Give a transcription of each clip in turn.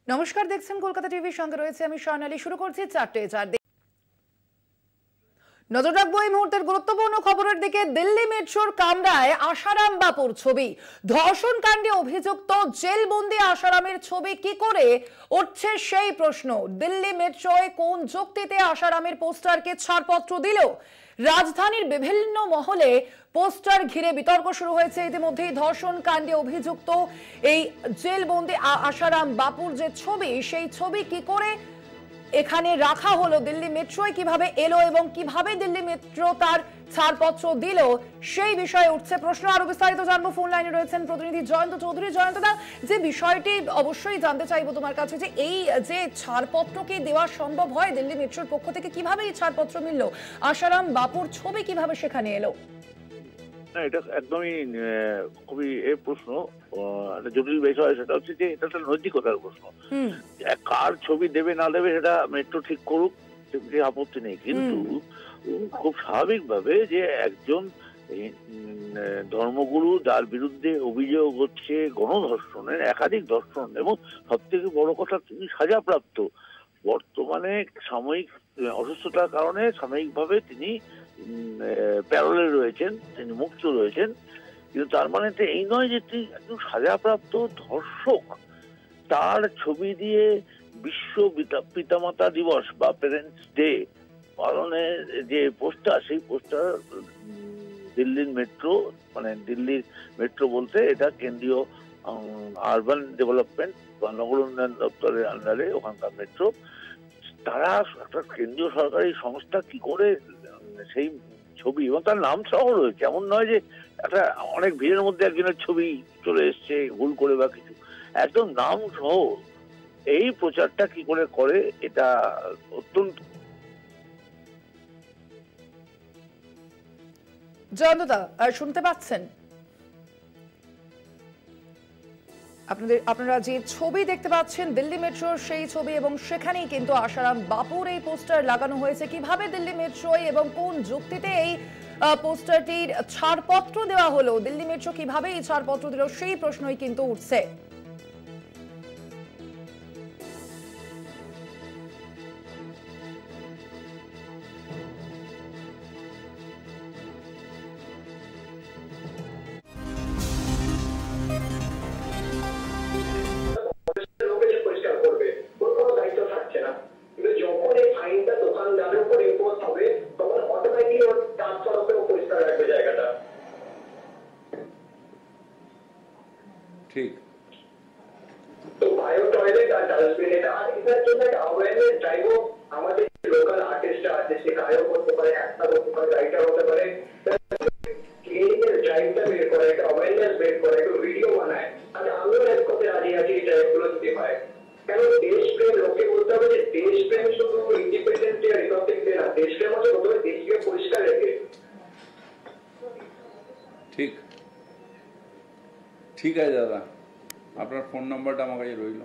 নমস্কার, দেখছেন কলকাতা টিভির সঙ্গে রয়েছে আমি স্বর্ণালী। শুরু করছি 4:04। নজর রাখবো এই মুহূর্তের গুরুত্বপূর্ণ খবরের দিকে। দিল্লি মেট্রোর কামরায় আশারাম বাপুর ছবি, ধর্ষণ কাণ্ডে অভিযুক্ত জেলবন্দি আশারামের ছবি কি করে উঠছে সেই প্রশ্ন। দিল্লি মেট্রোয় কোন যুক্তিতে আশারামের পোস্টারকে ছাড়পত্র দিল? রাজধানীর বিভিন্ন মহলে পোস্টার ঘিরে বিতর্ক শুরু হয়েছে ইতিমধ্যেই। ধর্ষণ কাণ্ডে অভিযুক্ত এই জেলবন্দি আশারাম বাপুর যে ছবি, সেই ছবি কি করে এখানে রাখা হলো, দিল্লি মেট্রোয় কিভাবে এলো এবং কিভাবে দিল্লি মেট্রো তার ছাড়পত্র দিল, সেই বিষয়ে উঠছে প্রশ্ন। আরো বিস্তারিত জানবো, ফোন লাইনে রয়েছেন প্রতিনিধি জয়ন্ত চৌধুরী। জয়ন্তদা, যে বিষয়টি অবশ্যই জানতে চাইবো তোমার কাছে, যে এই যে ছাড়পত্র কি দেওয়া সম্ভব হয় দিল্লি মেট্রোর পক্ষ থেকে? কিভাবে এই ছাড়পত্র মিলল? আশারাম বাপুর ছবি কিভাবে সেখানে এলো? না, এটা একদমই খুবই প্রশ্ন, একটা জটিল বিষয়। সেটা হচ্ছে যে এটা একটা নৈতিকতার প্রশ্ন। কার ছবি দেবে না দেবে সেটা মেট্রো ঠিক করুক, সেটি আপত্তি নেই। কিন্তু খুব স্বাভাবিকভাবে যে একজন ধর্মগুরু যার বিরুদ্ধে অভিযোগ হচ্ছে গণধর্ষণের, একাধিক ধর্ষণ, এবং সব থেকে বড় কথা তিনি সাজাপ্রাপ্ত, বর্তমানে সাময়িক অসুস্থতার কারণে সাময়িকভাবে তিনি প্যারোলে রয়েছেন, তিনি মুক্ত রয়েছেন, কিন্তু তার মানে তো এই নয় যে তিনি একজন সাজাপ্রাপ্ত ধর্ষক। তার ছবি দিয়ে বিশ্ব পিতামাতা দিবস বা প্যারেন্টস ডে পালনের যে পোস্টার, সেই পোস্টার দিল্লির মেট্রো, মানে দিল্লির মেট্রো বলতে এটা কেন্দ্রীয় আরবান ডেভেলপমেন্ট বা নগর উন্নয়ন দপ্তরের আন্ডারে ওখানকার মেট্রো, তারা একটা কেন্দ্রীয় সরকারি সংস্থা কি করে সেই ছবি, এবং তার নাম সহ রয়েছে, এমন নয় যে একটা অনেক ভিড়ের মধ্যে একজনের ছবি চলে এসছে ভুল করে বা কিছু, একদম নাম সহ এই প্রচারটা কি করে করে, এটা অত্যন্ত। জয়ন্তদা, শুনতে পাচ্ছেন? আপনারা যে ছবি দেখতে পাচ্ছেন দিল্লি মেট্রোর, সেই ছবি, এবং সেখানেই কিন্তু আশারাম বাপুর এই পোস্টার লাগানো হয়েছে। কিভাবে দিল্লি মেট্রোয় এবং কোন যুক্তিতে এই পোস্টারটির ছাড়পত্র দেওয়া হলো, দিল্লি মেট্রো কিভাবে এই ছাড়পত্র দিল, সেই প্রশ্নই কিন্তু উঠছে। ঠিক তো বায়ো টয়লেট আর ডাস্টবিন, এটার জন্য একটা অ্যাওয়ারনেস ড্রাইভও আমাদের লোকাল আর্টিস্টরা আছে, সে গায়ক করতে পারে, একটা করতে পারে, রাইটার হতে পারে, ক্লিনিকের ড্রাইভটা বের করে, একটা অ্যাওয়ারনেস বের করে, একটা ভিডিও বানায়। আর আমিও হেল্প করতে রাজি আছি এই ড্রাইভগুলো দিতে হয়। কেন দেশপ্রেম, লোককে বলতে হবে যে দেশপ্রেম শুধু ইন্ডিপেন্ডেন্স ডে, রিপাবলিক ডে না, দেশপ্রেম হচ্ছে প্রথমে দেশকে পরিষ্কার রেখে। ঠিক ঠিক আছে দাদা, আপনার ফোন নাম্বারটা আমার কাছে রইল।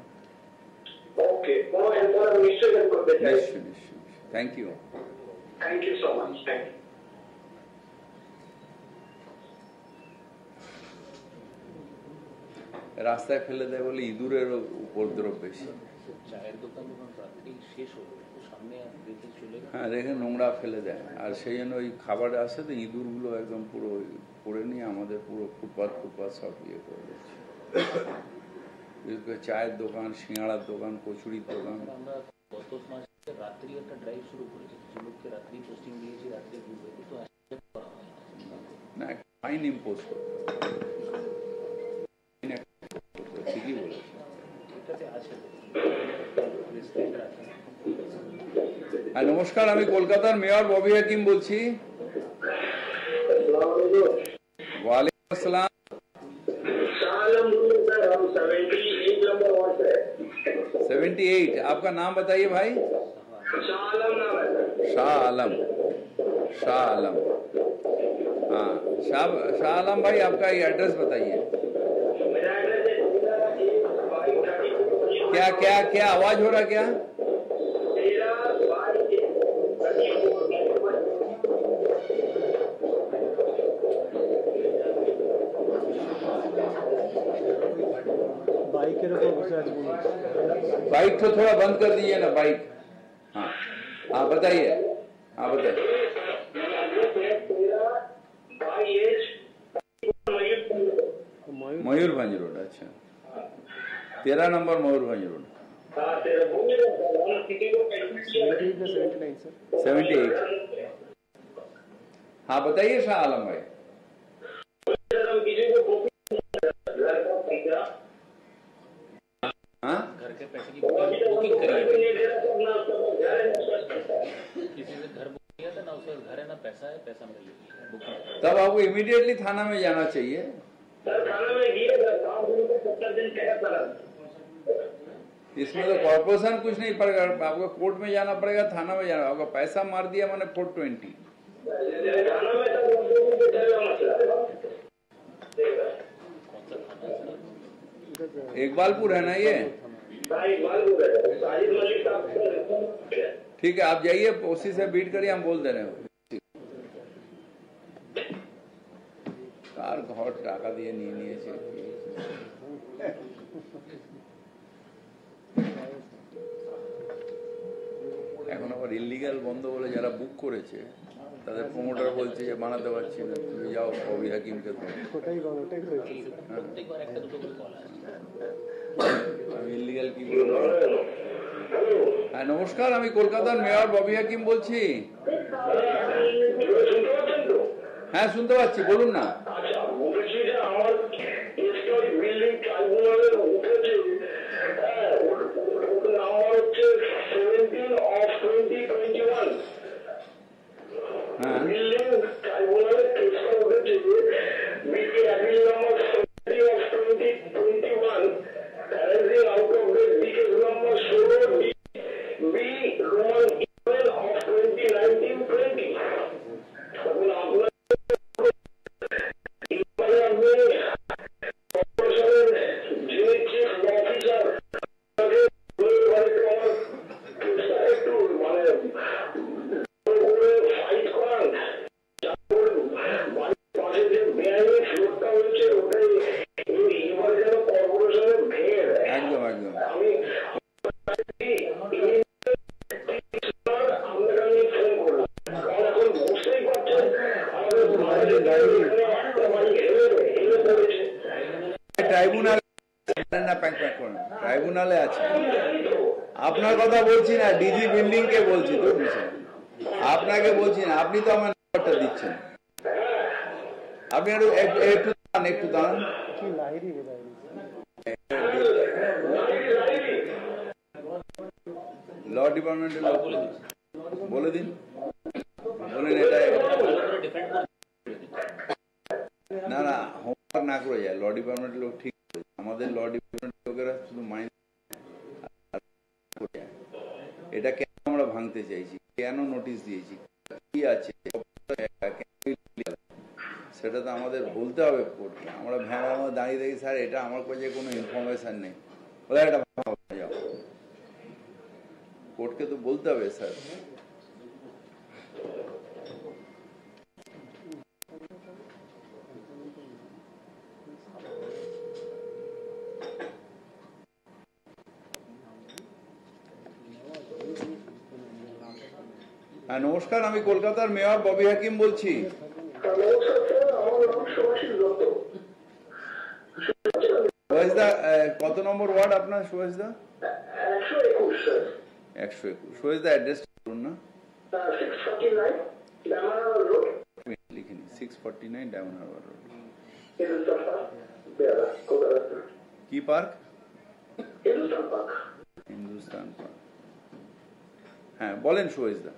ওকে, কোনো হেল্প হলে আমি নিশ্চয়ই হেল্প করতে চাই। নিশ্চয়ই নিশ্চয়ই, thank you. Thank you so much. Thank you. রাস্তায় ফেলে দেয় বলে ইঁদুরের উপদ্রব বেশি। চায়ের দোকান রাত্রি শেষ হলো, সামনে রেখে চলে, হ্যাঁ, রেখে নোংরা ফেলে দেয়, আর সেই জন্য ওই খাবার আসে তো ইঁদুরগুলো একদম পুরো করে নিয়ে আমাদের পুরো ফুটপাথ সব ইয়ে করে দিচ্ছে। বিশেষ করে চায়ের দোকান, সিঙ্গাড়ার দোকান, কচুরির দোকান। আমরা গত মাসে রাত্রি একটা ড্রাইভ শুরু করেছি, কিছু লোককে রাত্রি পোস্টিং দিয়েছি, রাত্রে ঘুরবে, কিন্তু করা হয় না, ফাইন ইম্পোজ করতে হবে। ঠিকই বলেছে, এটাতে আছে। হ্যাঁ, নমস্কার, আমি কলকাতার মেয়র ববি হাকিম বলছি। ওয়ালাইকুম আসসালাম। 78, आपका नाम बताइए भाई। शाह आलम। शाह आलम, हाँ, शाह आलम भाई, आपका ये एड्रेस बताइए। क्या क्या क्या आवाज हो रहा, क्या? बाइक के बाइक तो थोड़ा बंद कर दीजिए ना बाइक। हाँ हाँ बताइए, हाँ बताइए। मयूरभंज रोड, अच्छा 13 नंबर मयूरभंज रोड। 78। हाँ बताइए शाह आलम भाई। हाँ घर के पैसे की बुकिंग करिए, किसी से घर बुक किया था ना, उसका घर है ना पैसा है, पैसा मिल बुकिंग। तब आपको इमीडिएटली थाना में जाना चाहिए। इसमें तो कॉर्पोरेशन कुछ नहीं पड़ेगा, आपको कोर्ट में जाना पड़ेगा, थाना में जाना होगा। पैसा मार दिया मैंने 420। इकबालपुर है ना ये? ठीक है, आप जाइए, उसी से बीट करिए, हम बोल दे रहे हैं। কার ঘর টাকা দিয়ে নিয়ে নিয়েছে। এখন আবার ইলিগাল বন্ধ বলে যারা বুক করেছে তাদের প্রমোটার বলছে যে বানাতে পারছি না, তুমি যাও কবি হাকিমকে। আমি ইলিগাল কি বলবো? হ্যাঁ নমস্কার, আমি কলকাতার মেয়র ববি হাকিম বলছি। হ্যাঁ শুনতে পাচ্ছি, বলুন না। ট্রাইব্যুনালে আছে, আপনার কথা বলছি না, ডিজি বিল্ডিং কে বলছি তো, আপনাকে বলছি না, আপনি তো আমার নাম্বারটা দিচ্ছেন। আপনি একটু দাঁড়ান। ল ডিপার্টমেন্টের লোক বলে দিন, বলেন এটা না না হোমওয়ার্ক না করে যায়। ল ডিপার্টমেন্টের লোক ঠিক, আমাদের ল ডিপার্টমেন্টের লোকেরা শুধু মাইন্ড এটা কেন আমরা ভাঙতে চাইছি, কেন নোটিশ দিয়েছি, কি আছে সেটা তো আমাদের বলতে হবে কোর্টকে। আমরা ভ্যানের মধ্যে দাঁড়িয়ে দেখি স্যার এটা আমার কাছে কোনো ইনফরমেশন নেই, বলে এটা যাও, কোর্টকে তো বলতে হবে স্যার। হ্যাঁ নমস্কার, আমি কলকাতার মেয়র ববি হাকিম বলছি। সুভাষদা, কত নম্বর ওয়ার্ড আপনার সুভাষদা? 121। সুভাষদা অ্যাড্রেস বলুন না। 649 ডায়মন্ড হারবার রোড। কি পার্ক? হিন্দুস্তান পার্ক। হ্যাঁ বলেন সুভাষদা।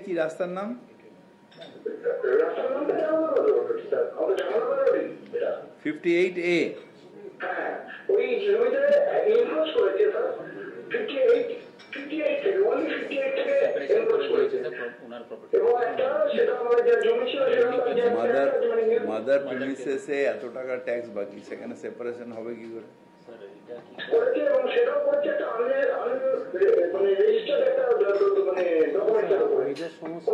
কি রাস্তার নাম? 58A জমিতে ইনক্রোচ করেছে স্যার 58 থেকে only 58 থেকে ইনক্রোচ করেছে ওনার প্রপার্টি এবং একটা সেটা আমার যে জমি ছিল সেটা মাদার প্রিমিসেসে এত টাকা ট্যাক্স বাকি, সেখানে সেপারেশন হবে কি করে? স্যার এটা কি করেছে এবং সেটাও করেছে একটা মানে রেজিস্টার্ড একটা মানে ডকুমেন্টের উপরে নিজের সমস্যা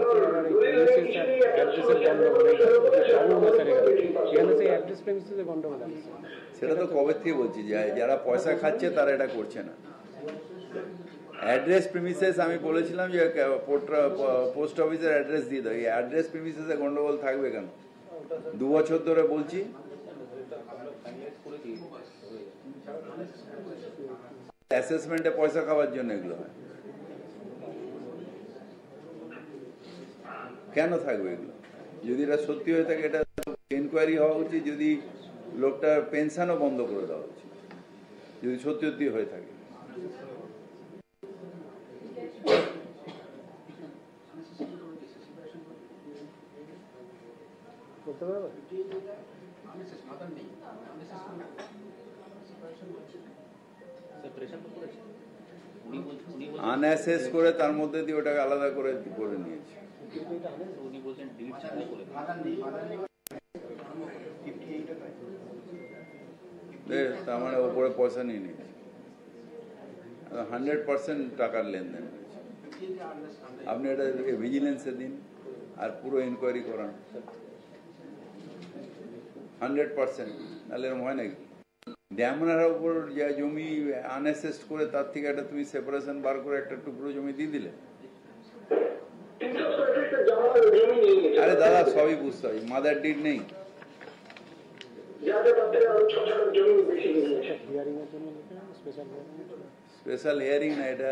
গন্ডগোল আছে। সেটা তো কবে থেকে বলছি যে যারা পয়সা খাচ্ছে তারা এটা করছে না। অ্যাড্রেস প্রিমিসেস আমি বলেছিলাম যে পোস্ট অফিসের অ্যাড্রেস দিয়ে দাও, এই অ্যাড্রেস প্রিমিসেসে গন্ডগোল থাকবে কেন? 2 বছর ধরে বলছি। অ্যাসেসমেন্টে পয়সা খাওয়ার জন্য এগুলো হয়, কেন থাকবে এগুলো? যদি এটা সত্যি হয়ে থাকে এটা ইনকোয়ারি হওয়া উচিত, যদি লোকটার পেনশনও বন্ধ করে দেওয়া উচিত যদি সত্যি সত্যি হয়ে থাকে। আনঅ্যাসেস করে তার মধ্যে দিয়ে ওটাকে আলাদা করে নিয়েছে। উনি বলছেন ডিড ছাড়া বলে তার মানে ওপরে পয়সা নিয়ে নিয়েছে, 100% টাকার লেনদেন হয়েছে। আপনি এটা ভিজিলেন্সে দিন আর পুরো ইনকোয়ারি করান 100%, নাহলে এরকম হয় নাকি? ড্যামরার উপর যা জমি আনঅ্যাসেসড করে তার থেকে একটা তুমি সেপারেশন বার করে একটা টুকরো জমি দিয়ে দিলে। আরে দাদা সবই বুঝতে হয়, মাদার ডিড নেই। স্পেশাল হিয়ারিং না, এটা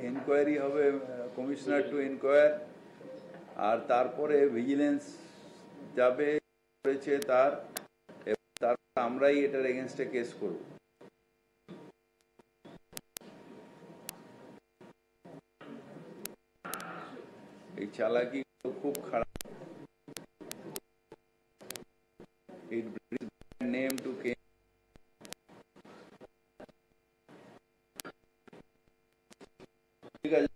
ইনকোয়ারি হবে, কমিশনার টু ইনকোয়ার, আর তারপরে ভিজিলেন্স যাবে করেছে তারপর আমরাই এটার এগেনস্টে কেস করব। এই চালাকি খুব খারাপ। It brings bad name to Kenya. ঠিক আছে,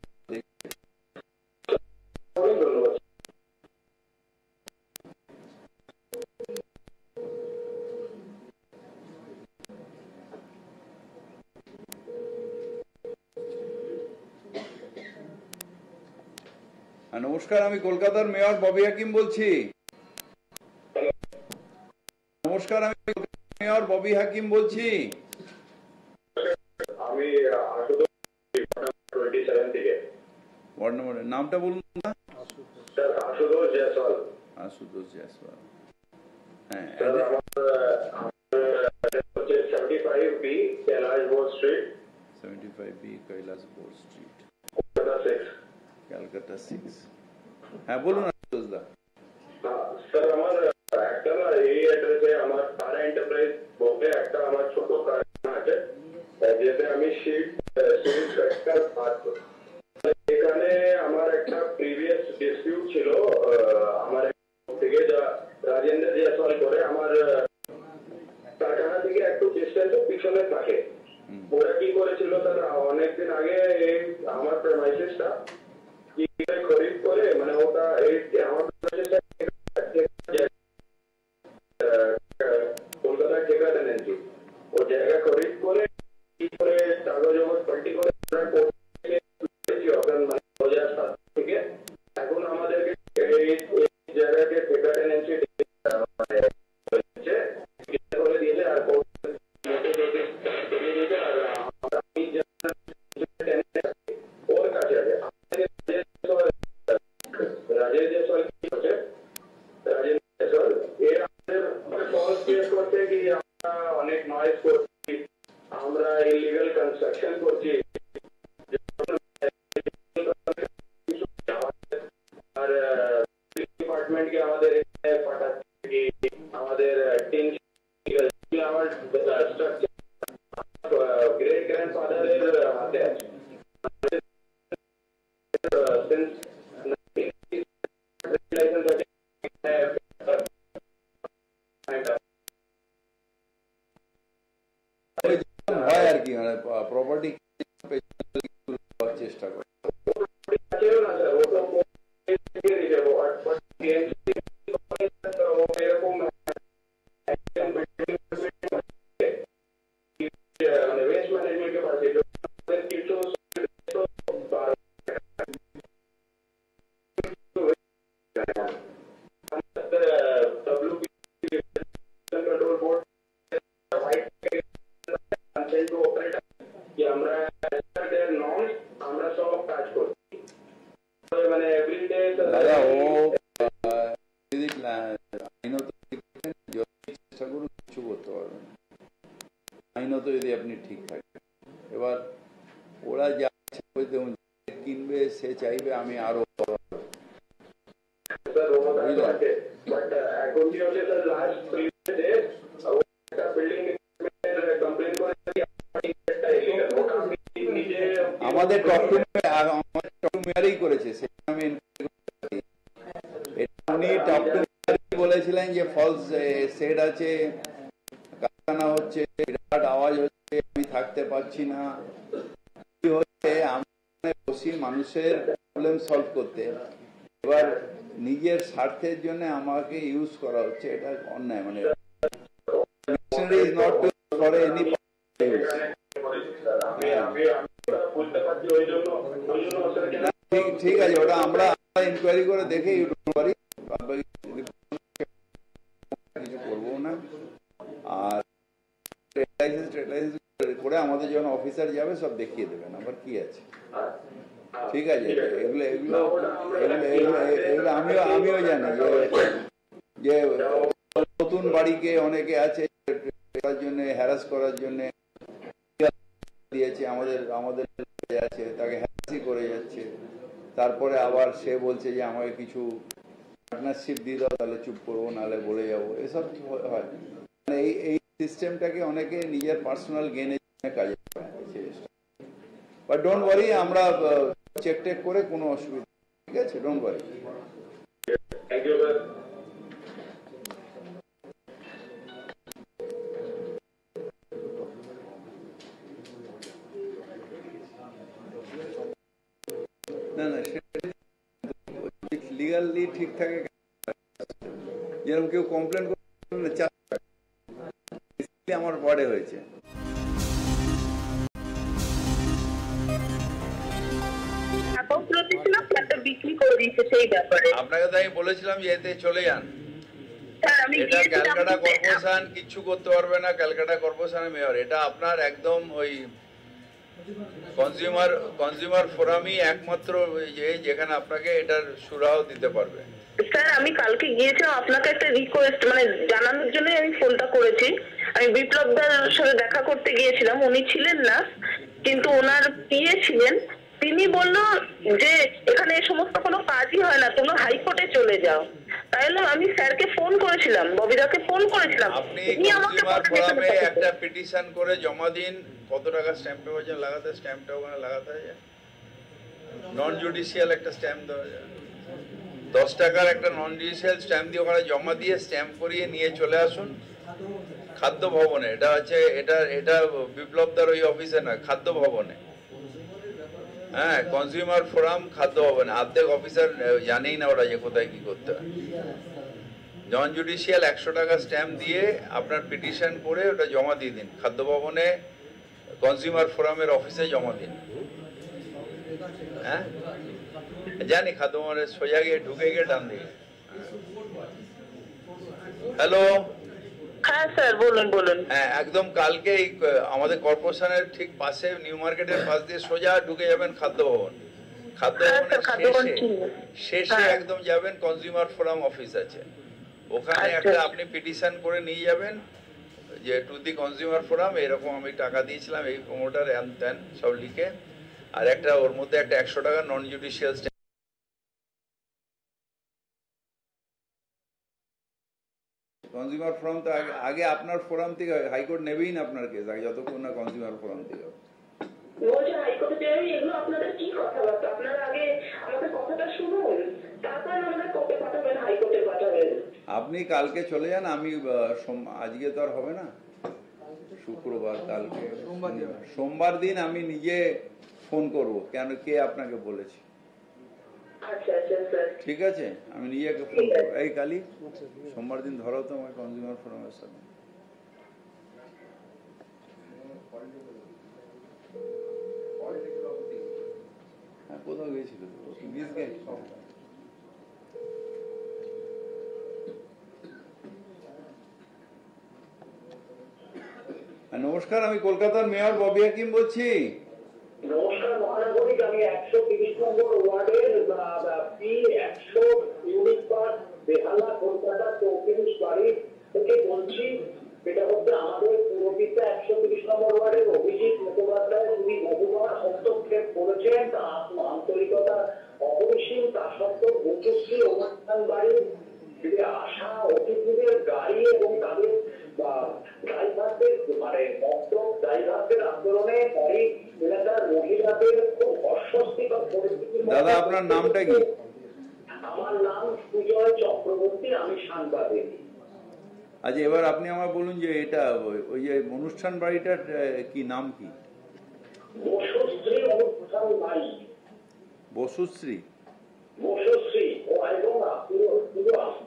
নমস্কার, আমি কলকাতার মেয়র ববি হাকিম বলছি। নমস্কার, আমি মেয়র ববি হাকিম বলছি। আমি 27 থেকে ওয়ার্ড নম্বরের নামটা বলুন না। স্যার আশুতোষ জয়সওয়াল। আশুতোষ জয়সওয়াল, হ্যাঁ। স্যার আমার হচ্ছে 75B Kailash Bose street, 75B Kailash Bose street, Kolkata 6, Calcutta 6। হ্যাঁ বলুন আশুতোষ দা। স্যার আমার একটা না এই অ্যাড্রেসে আমার তারা এন্টারপ্রাইজ বলতে একটা আমার ছোট কারখানা আছে, যেতে আমি শিট ফ্যাক্টর কাজ করি। এখানে আমার একটা প্রিভিয়াস ডিসপিউট ছিল আমার থেকে, যা রাজেন্দ্র জয়সওয়াল করে আমার কারখানা থেকে একটু ডিস্টেন্সে পিছনে থাকে। ওরা কি করেছিল তার অনেকদিন আগে আমার প্রেমাইসিসটা কি খরিদ করে, মানে ওটা এই আমার কলকাতা ঠিকা টেনেন্সি, ও জায়গা খরিদ করে কি করে কাগজ পাল্টি করে 2007 থেকে এখন আমাদেরকে এই জায়গাকে ঠিকা টেনেন্সি করে দিয়েছে। আর ওর কাছে আছে রাজেশ জয়সওয়াল কি হচ্ছে, রাজেশ জয়সওয়াল করতে কি আমরা অনেক নয়েজ করছি, আমরা ইলিগাল কনস্ট্রাকশন করছি, আর ডিপার্টমেন্টকে আমাদের পাঠাচ্ছে কি আমাদের আমার স্ট্রাকচার গ্রেট গ্র্যান্ডফাদারের হাতে আছে। কি মানে প্রপার্টি চেষ্টা করে দাদা ও চেষ্টা করুন কিছু করতে পারবেন আইনত যদি আপনি ঠিক থাকেন। এবার ওরা যা কিনবে সে চাইবে আমি আরো আমাদের করেছে উনি টপ টু বলেছিলেন যে ফলস সেট আছে, কারখানা হচ্ছে, বিরাট আওয়াজ হচ্ছে, আমি থাকতে পারছি না। কি হচ্ছে আমি বসি মানুষের প্রবলেম সলভ করতে, এবার নিজের স্বার্থের জন্য আমাকে ইউজ করা হচ্ছে, এটা অন্যায়। মানে is not to for any ঠিক আছে, ওটা আমরা ইনকোয়ারি করে দেখে কিছু করবো না। আর করে আমাদের যখন অফিসার যাবে সব দেখিয়ে দেবেন আবার কি আছে, ঠিক আছে। এগুলো এগুলো এগুলো এগুলো আমিও জানি যে নতুন বাড়িকে অনেকে আছে করার জন্য, হ্যারাস করার জন্য দিয়েছে, আমাদের আছে তাকে হ্যারাসই করে যাচ্ছে। তারপরে আবার সে বলছে যে আমাকে কিছু পার্টনারশিপ দিয়ে দাও, তাহলে চুপ করবো, নাহলে বলে যাবো, এসব হয়। মানে এই সিস্টেমটাকে অনেকে নিজের পার্সোনাল গেনের জন্য কাজে লাগায়। বাট ডোন্ট ওয়ারি, আমরা চেক টেক করে কোনো অসুবিধা, ঠিক আছে, ডোন্ট ওয়ারি। না না, লিগালি ঠিক থাকে। যেরকম কেউ কমপ্লেন করে আমার ওয়ার্ডে হয়েছে, আপনাকে তো আমি বলেছিলাম যে এতে চলে যান। এটা ক্যালকাটা কর্পোরেশন কিচ্ছু করতে পারবে না, ক্যালকাটা কর্পোরেশনের মেয়র। এটা আপনার একদম ওই কনজিউমার ফোরামই একমাত্র যেখানে আপনাকে এটার সুরাহ দিতে পারবে। স্যার আমি কালকে গিয়েছিলাম, আপনাকে একটা রিকোয়েস্ট মানে জানানোর জন্য আমি ফোনটা করেছি। আমি বিপ্লবদার সাথে দেখা করতে গিয়েছিলাম, উনি ছিলেন না, কিন্তু ওনার পিএ ছিলেন। তিনি বলল যে এখানে এই সমস্ত কোনো কাজই হয় না, তুমি হাইকোর্টে চলে যাও। তাইলে আমি স্যারকে ফোন করেছিলাম, ববিদাকে ফোন করেছিলাম। আপনি কনজিউমার ফোরামে একটা পিটিশন করে জমা দিন। কত টাকা স্ট্যাম্প পেপার লাগাতে, স্ট্যাম্পটা ওখানে লাগাতে হয়, নন জুডিশিয়াল একটা স্ট্যাম্প দেওয়া যায়, 10 টাকার একটা নন জুডিশিয়াল স্ট্যাম্প দিয়ে ওখানে জমা দিয়ে স্ট্যাম্প করিয়ে নিয়ে চলে আসুন খাদ্য ভবনে। এটা হচ্ছে এটা বিপ্লবদার ওই অফিসে না, খাদ্য ভবনে। হ্যাঁ, কনজিউমার ফোরাম খাদ্য ভবনে। অর্ধেক অফিসার জানেই না ওরা যে কোথায় কি করতে হয়। নন জুডিশিয়াল 100 টাকা স্ট্যাম্প দিয়ে আপনার পিটিশন করে ওটা জমা দিয়ে দিন খাদ্য ভবনে, কনজিউমার ফোরামের অফিসে জমা দিন। হ্যাঁ জানি, খাদ্য ভবনের সোজা গিয়ে ঢুকে গিয়ে ডান দিকে। হ্যালো, হ্যাঁ স্যার বলুন বলুন। হ্যাঁ, একদম কালকে আমাদের কর্পোরেশনের ঠিক পাশে নিউ মার্কেটের পাশ দিয়ে সোজা ঢুকে যাবেন খাদ্য ভবন। খাদ্য ভবনের শেষে একদম যাবেন, কনজিউমার ফোরাম অফিস আছে, ওখানে একটা আপনি পিটিশন করে নিয়ে যাবেন যে টু দি কনজিউমার ফোরাম এরকম আমি টাকা দিয়েছিলাম, এই প্রমোটার দেন সব লিখে, আর একটা ওর মধ্যে একটা 100 টাকা নন জুডিশিয়াল স্ট্যাম্প। কনজিউমার ফোরাম তো আগে আপনার ফোরাম থেকে হাইকোর্ট নেবেই না আপনার কেস, আগে যতক্ষণ না কনজিউমার ফোরাম থেকে। আপনি কালকে চলে যান, আমি আজকে তো আর হবে না, শুক্রবার কালকে সোমবার দিন আমি নিজে ফোন করব, কেন কে আপনাকে বলেছে। আচ্ছা আচ্ছা স্যার, ঠিক আছে, আমি নিজেকে ফোন করবো। এই কালি সোমবার দিন ধরো তো আমার কনজিউমার ফোরামের সাথে। হ্যাঁ, কোথাও গেছিল নমস্কার, আমি কলকাতার মেয়র ববি হাকিম বলছি। নমস্কার মহানগরিক, আমি 130 নম্বর ওয়ার্ডের P100 ইউনিট পার্ক বেহালা কলকাতা 34 বাড়ি থেকে বলছি। এটা হচ্ছে আমাদের পুরপিতা 130 নম্বর ওয়ার্ডের অভিজিৎ মুখোপাধ্যায়। তিনি মধুমার হস্তক্ষেপ করেছেন, তার আন্তরিকতা অপরিসীম। তা সত্ত্বেও বচশ্রী অনুষ্ঠান বাড়ি আসা অতিথিদের গাড়ি এবং তাদের ড্রাইভারদের মদ্যপ ড্রাইভারদের আন্দোলনে পরে এলাকার মহিলাদের খুব অস্বস্তিকর পরিস্থিতি। দাদা, আপনার নামটা কি? আমার নাম সুজয় চক্রবর্তী, আমি সাংবাদিক। আচ্ছা, এবার আপনি আমার বলুন যে এটা ওই যে অনুষ্ঠান বাড়িটার কি নাম কি? বসুশ্রী অনুষ্ঠান বাড়ি। বসুশ্রী বসুশ্রী ও এবং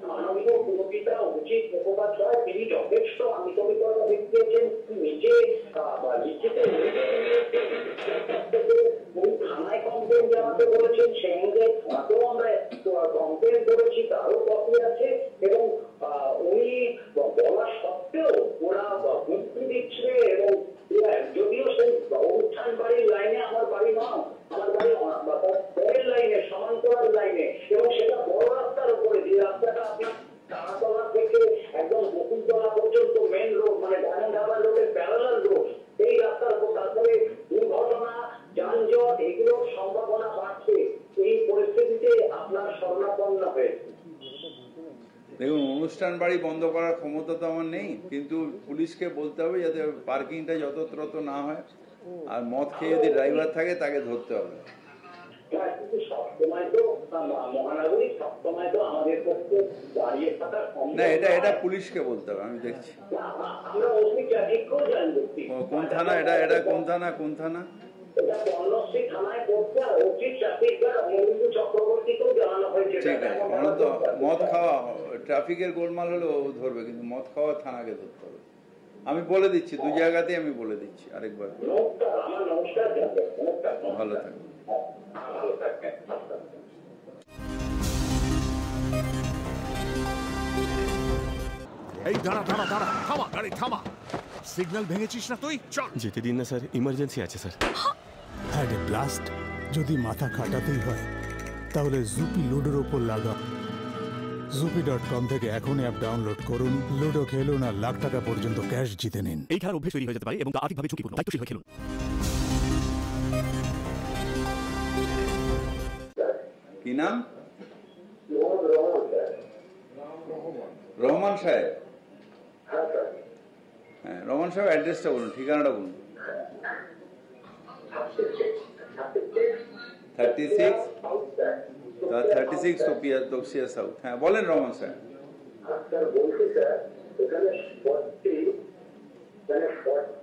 মাননীয় পুরপিতা অভিজিৎ মুখোপাধ্যায়, তিনি যথেষ্ট আন্তরিকতা দেখিয়েছেন। নিজে লিখিত থানায় কমপ্লেন জানাতে বলেছেন, সেই অনুযায়ী থানাতেও আমরা কমপ্লেন করেছি, তারও কপি আছে। এবং উনি বলা সত্ত্বেও ওরা মুক্তি দিচ্ছে। এবং যদিও সেই অনুষ্ঠান বাড়ির লাইনে আমার বাড়ি নয়, আমার বাড়ি পরের লাইনে, সমান্তরাল লাইনে, এবং সেটা বড় রাস্তার উপরে, যে রাস্তাটা আপনার তারাতলা থেকে একদম বকুলতলা পর্যন্ত মেন রোড, মানে ডায়মন্ড হারবার রোডের প্যারালাল রোড, এই রাস্তার উপর। তারপরে দুর্ঘটনা, যানজট, এগুলোর সম্ভাবনা বাড়ছে। এই পরিস্থিতিতে আপনার শরণাপন্ন হয়েছে। দেখুন, অনুষ্ঠান বাড়ি বন্ধ করার ক্ষমতা তো আমার নেই, কিন্তু পুলিশকে বলতে হবে যাতে পার্কিংটা যতত্রত না হয়, আর মদ খেয়ে যদি ড্রাইভার থাকে তাকে ধরতে হবে। না, এটা পুলিশকে বলতে হবে, আমি দেখছি। কোন থানা এটা? এটা কোন থানা? কোন থানা? ঠিক আছে, অনন্ত মদ খাওয়া ট্রাফিকের গোলমাল হলে ও ধরবে, কিন্তু মদ খাওয়া থানাকে ধরতে হবে। আমি বলে দিচ্ছি, দুই জায়গাতেই আমি বলে দিচ্ছি আরেকবার। ভালো থাকবে। এই দাঁড়া দাঁড়া দাঁড়া, থামা গাড়ি থামা। সিগন্যাল ভেঙেছিস না তুই? চল। যেতে দিন না স্যার, ইমার্জেন্সি আছে স্যার। Had a blast? যদি মাথা কাটাতেই হয় তাহলে জুপি লুডোর ওপর লাগা। জুপি.com থেকে এখনই অ্যাপ ডাউনলোড করুন, লুডো খেলুন আর লাখ টাকা পর্যন্ত ক্যাশ জিতে নিন। এই খেলার অভ্যেস তৈরি হয়ে যেতে পারে এবং তা আর্থিকভাবে ঝুঁকিপূর্ণ। দায়িত্বশীল হয়ে খেলুন। কি নাম? রহমান সাহেব। হ্যাঁ, রহমান সাহেব, অ্যাড্রেসটা বলুন, ঠিকানাটা বলুন। 36 তপসিয়া সাউথ। হ্যাঁ, বলেন রহমান সাহেব। বলছি স্যার, এখানে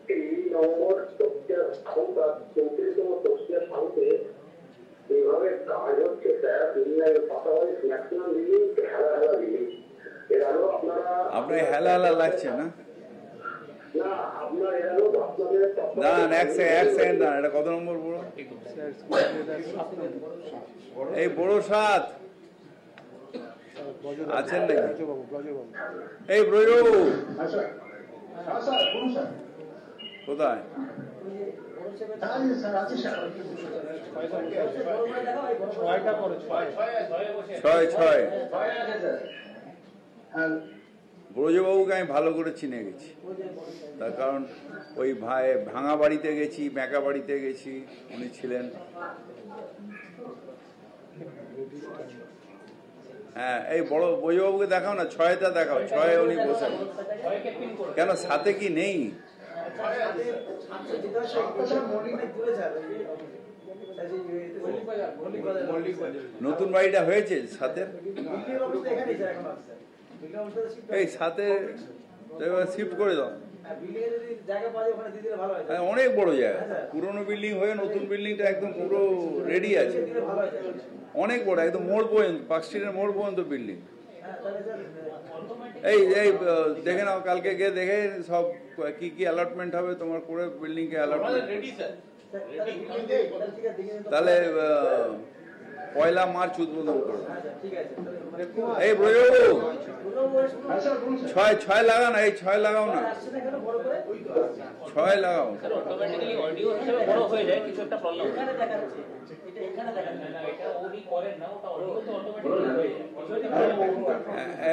40 নম্বর তপসিয়া সাউথ আর 34তম তপসিয়া সাউথে এইভাবে কাজ হচ্ছে স্যার। পাশাপাশি ম্যাক্সিমাম দিনই হেলা হেলা দিন। এর আরো আপনার হেলা হেলা লাগছে না? না, আপনার এর আরো আপনাদের দাঁড়ান, এক সেকেন্ড দাঁড়ান। এটা কত নম্বর বড়? এই বড় 7 আছেন নাকি? এই ব্রজবাবু কোথায়? 6 ব্রজবাবুকে আমি ভালো করে চিনে গেছি, তার কারণ ওই ভাঙা বাড়িতে গেছি, বেঁকা বাড়িতে গেছি, উনি ছিলেন। হ্যাঁ, এই বড় ব্রজবাবুকে দেখাও না, 6টা দেখাও। 6 উনি বসে। কেন 7 কি নেই? নতুন বাড়িটা হয়েছে 7-এর? এই 7-এ শিফট করে দাও। অনেক বড় জায়গা, পুরনো বিল্ডিং হয়ে নতুন বিল্ডিংটা একদম পুরো রেডি আছে, অনেক বড়, একদম মোড় পর্যন্ত, পার্ক স্ট্রিটের মোড় পর্যন্ত বিল্ডিং। এই এই দেখে নাও, কালকে গিয়ে দেখে সব কি কি অ্যালটমেন্ট হবে তোমার করে বিল্ডিং কে অ্যালটমেন্ট। তাহলে 1 মার্চ উদ্বোধন করবে। এই ব্রজবাবু, 6 লাগা না, এই 6 লাগাও না, 6 লাগাও।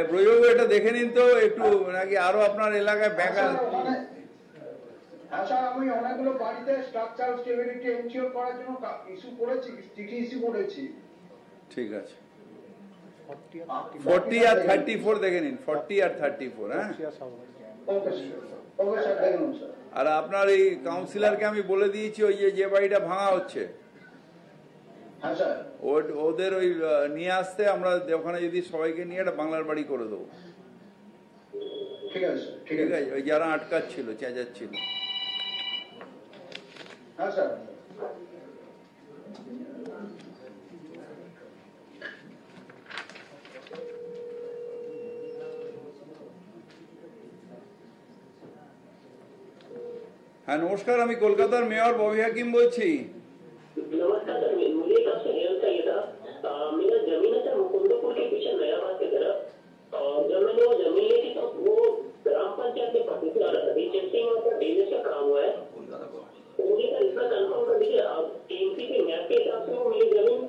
ব্রজবাবু এটা দেখে নিন তো একটু, নাকি আরো আপনার এলাকায় বেকার। হ্যাঁ স্যার, আমি অনেকগুলো বাড়িতে স্ট্রাকচারাল স্টেবিলিটি এনশিওর করার জন্য ইস্যু করেছি, চিঠি ইস্যু করেছি। ঠিক আছে, 40 আর 34 দেখে নিন, 40 আর 34। হ্যাঁ, ওকে স্যার, দেখে নিন স্যার। আর আপনার এই কাউন্সিলরকে আমি বলে দিয়েছি, ওই যে বাড়িটা ভাঙা হচ্ছে, হ্যাঁ স্যার, ওদের ওই নিয়ে আসতে, আমরা ওখানে যদি সবাইকে নিয়ে একটা বাংলার বাড়ি করে দেবো। ঠিক আছে, ঠিক আছে, ওই যারা আটকাচ্ছিল, চেঁচাচ্ছিল। হ্যাঁ স্যার। হ্যাঁ নমস্কার, আমি কলকাতার মেয়র ববি হাকিম বলছি। नमस्कार सर, मुझे एक आपसे हेल्प चाहिए था। मेरा जमीन है सर मुकुंदपुर के पीछे नयाबाद की तरफ, और जब मैंने वो जमीन ली थी तो वो ग्राम पंचायत में पड़ी थी और रिजेक्टिंग वहाँ पर डीएस का काम हुआ है। तो मुझे सर इतना कंफर्म कर दीजिए, आप टीएमसी के मैप के हिसाब से वो मेरी जमीन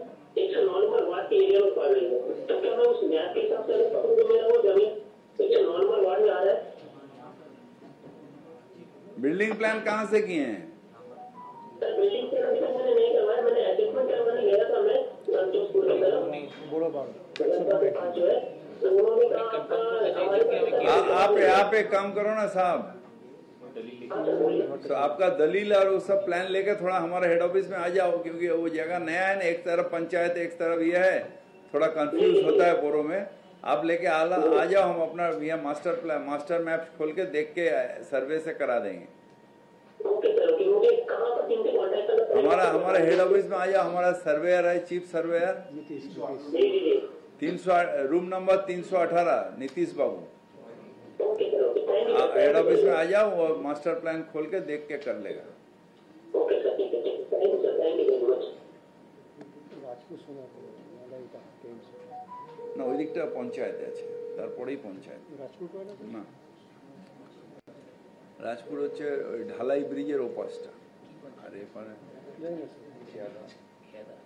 109 नंबर वार्ड के एरिया में पड़ रही है, तो क्या मैं उस मैप के हिसाब से पकड़ूं तो मेरा वो जमीन 109 नंबर वार्ड में आ रहा है? बिल्डिंग प्लान कहाँ से किए हैं? सर बिल्डिंग प्लान अभी तक मैंने नहीं करवाया, मैंने असेसमेंट करवाने गया था मैं संतोषपुर की तरफ, जो है तो उन्होंने कहा आप एक काम करो ना साहब, तो आपका दलील और वो सब प्लान लेके थोड़ा हमारे हेड ऑफिस में आ जाओ, क्योंकि वो जगह नया है ना, एक तरफ पंचायत एक तरफ ये है, थोड़ा कंफ्यूज होता है बोरो में। आप लेके आ जाओ, हम अपना यहाँ मास्टर मैप खोल के देख के सर्वे से करा देंगे। हमारा हेड ऑफिस में आ जाओ, हमारा सर्वेयर है, chief surveyor 300 room number 318 Nitish बाबू, हेड ऑफिस में आ जाओ, वो मास्टर प्लान खोल के देख के कर लेगा। না ওই দিকটা পঞ্চায়েত আছে, তারপরেই পঞ্চায়েত না, রাজপুর হচ্ছে ওই ঢালাই ব্রিজের ওপাশটা, আর এখানে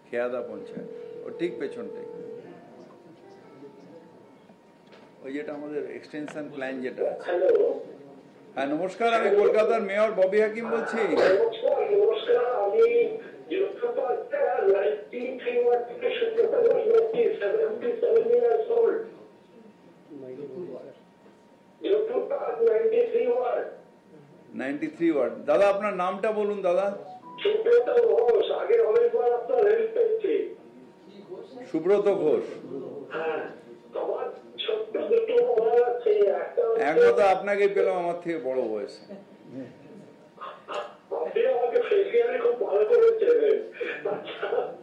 খেয়াদা পঞ্চায়েত, ও ঠিক পেছনটাই, ওই যেটা আমাদের এক্সটেনশন প্ল্যান যেটা আছে। হ্যাঁ নমস্কার, আমি কলকাতার মেয়র ববি হাকিম বলছি। দাদা আপনার নামটা বলুন দাদা। সুব্রত ঘোষ। এখন তো আপনাকেই পেলাম, আমার থেকে বড় বয়সে।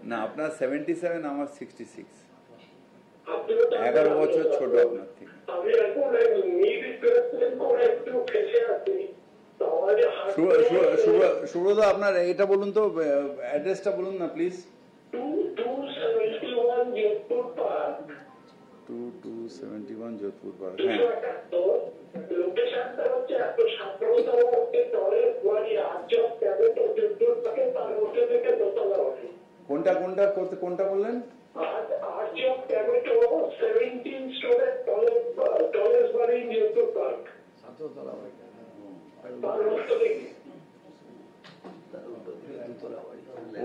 না আপনার 77, আমার 66, 11 বছর ছোট আপনার থেকে। সুব্রত আপনার এটা বলুন তো, অ্যাড্রেসটা বলুন না প্লিজ। 2271 যোধপুর পার্ক। হ্যাঁ কোনটা কোনটা কোনটা বললেন?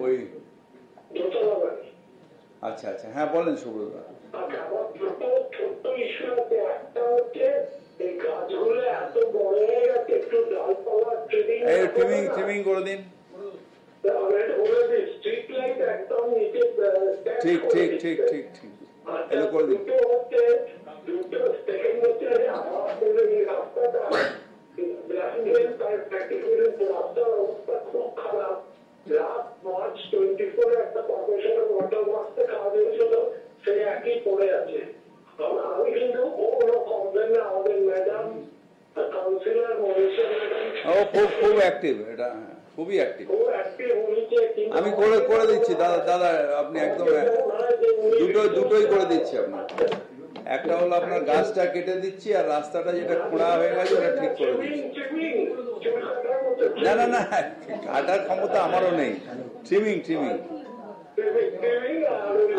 ওই আচ্ছা আচ্ছা, হ্যাঁ বলেন সুব্রত। ছোট্ট ইস্যু আছে, একটা হচ্ছে এই গাছগুলো এত বড় হয়ে গেছে, একটু ডালপালা ট্রিমিং করে দিন। স্ট্রিট লাইট একদম নিচে ঠিক ঠিক ঠিক ঠিক ঠিক এটা করে দিন। দুটো সেকেন্ড হচ্ছে আমাদের এই রাস্তাটা ও খুব খুব অ্যাক্টিভ, এটা খুবই অ্যাক্টিভ। আমি করে দিচ্ছি দাদা, দাদা আপনি একদম দুটোই করে দিচ্ছি আপনার। একটা হলো আপনার গাছটা কেটে দিচ্ছি, আর রাস্তাটা যেটা খোঁড়া হয়ে গেছে ওটা ঠিক করে দিচ্ছি। না না না, কাটার ক্ষমতা আমারও নেই। ট্রিমিং ট্রিমিং,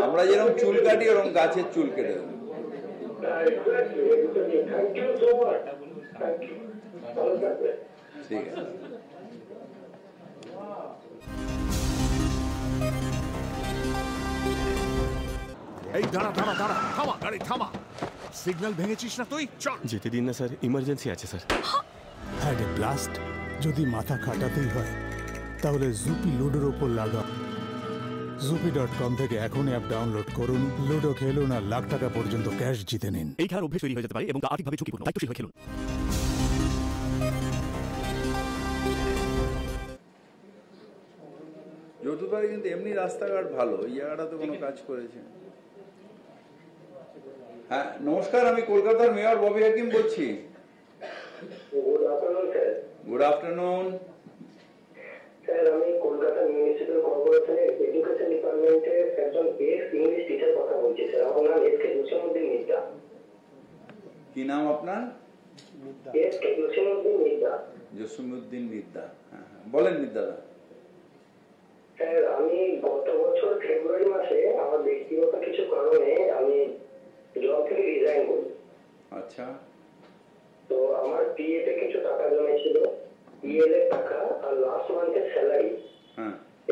আমরা যেরকম চুল কাটি ওরকম গাছের চুল কেটে দেবো। ঠিক আছে। এই দাঁড়া দাঁড়া দাঁড়া, থামা গাড়ি থামা। সিগন্যাল ভেঙেছিস না তুই? চল। যেতে দিন না স্যার, ইমার্জেন্সি আছে স্যার। হ্যাড এ ব্লাস্ট যদি মাথা কাটাতেই হয় তাহলে জুপি লুডোর ওপর লাগা। zupi.com থেকে এখনই অ্যাপ ডাউনলোড করুন। লুডো খেলুন আর লাখ টাকা পর্যন্ত ক্যাশ জিতে নিন। এই খেলার অভ্যেস তৈরি হয়ে যেতে পারে এবং তা আর্থিকভাবে ঝুঁকিপূর্ণ। দায়িত্বশীল হয়ে খেলুন। যৌতুকবাড়ি কিন্তু এমনি রাস্তাঘাট ভালো, এই জায়গাটা তো কোনো কাজ করেছে। হ্যাঁ নমস্কার, আমি কলকাতার মেয়র ববি হাকিম বলছি। Good afternoon sir. আমি কলকাতা মিউনিসিপ্যাল কর্পোরেশনের এডুকেশন ডিপার্টমেন্টের একজন এক্স ইংলিশ টিচার কথা বলছি স্যার। আমার নাম এস.কে. জসিমউদ্দিন মিদ্দা। কি নাম আপনার? এস.কে. জসিমউদ্দিন মিদ্দা। জসিমউদ্দিন মিদ্দা, হ্যাঁ বলেন মিদ্দা। স্যার আমি গত বছর ফেব্রুয়ারি মাসে আমার ব্যক্তিগত কিছু কারণে আমি জব থেকে রিজাইন করি। আচ্ছা। তো আমার পিএফ এ কিছু টাকা জমেছিল, পিএল এর টাকা আর লাস্ট মান্থের স্যালারি,